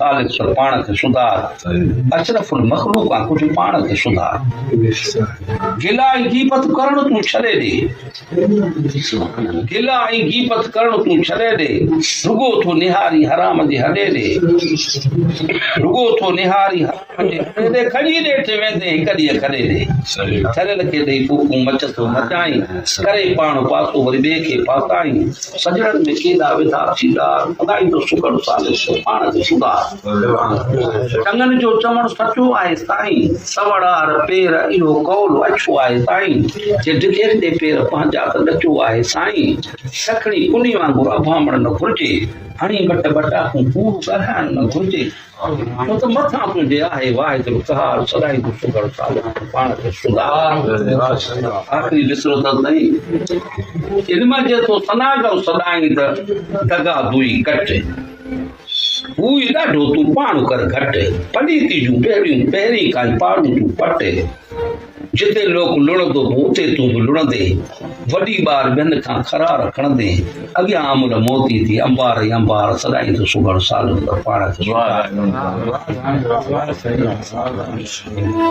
सालिक पर पाण खे सुधार अशरफुल मखलूक आ कुछ पाण खे सुधार गिला ऐं गीपत करण तूं छॾे ॾे गिला ऐं गीपत करण तूं छॾे ॾे रुगो थो निहारी हराम जे हॾे ॾे रुगो थो निहारी हराम जे हॾे ॾे खड़ी ॾेठे वेंदे हिक ॾींहुं खड़े ॾे छॾियल खे ॾेई फूकूं मच थो मचाई करे पाण पासो वरी ॿिए खे पाताई सजणनि में केॾा विधा सीधार अदाई तो सुगड़ सालिक पर पाण खे सुधार चङनि जो चवण सचो आहे साईं सवड़ार पेर इहो कौल अछो आहे साईं जे डिघे ते पेर पंहिंजा त ॾचो आहे साईं सखणी पुनी वांगुरु अभामण न घुरिजे हणी बट बटाकूं पूर ॻाल्हाइण न घुरिजे छो त मथां तुंहिंजे आहे वाहिगुरु कहार सदाई तूं सुगड़ सालिक पर पाण खे सुधार आख़िरी विसरो त नहीं इल्म जे तो सनागव सदाई त दगा दुई कट हूई ॾाढो तूं पाण कर घट पलीती जूं पहिरियूं पहिरीं काई पाड़ू तूं पट जिते लोक लुणंदो उते तूं बि लुणंदे वॾी ॿार ॿियनि खां खरार खणंदे अॻियां अमुल मोती थी अंबार ई अंबार सदाई तो सुगड़ सालिक पर पाण खे सुधार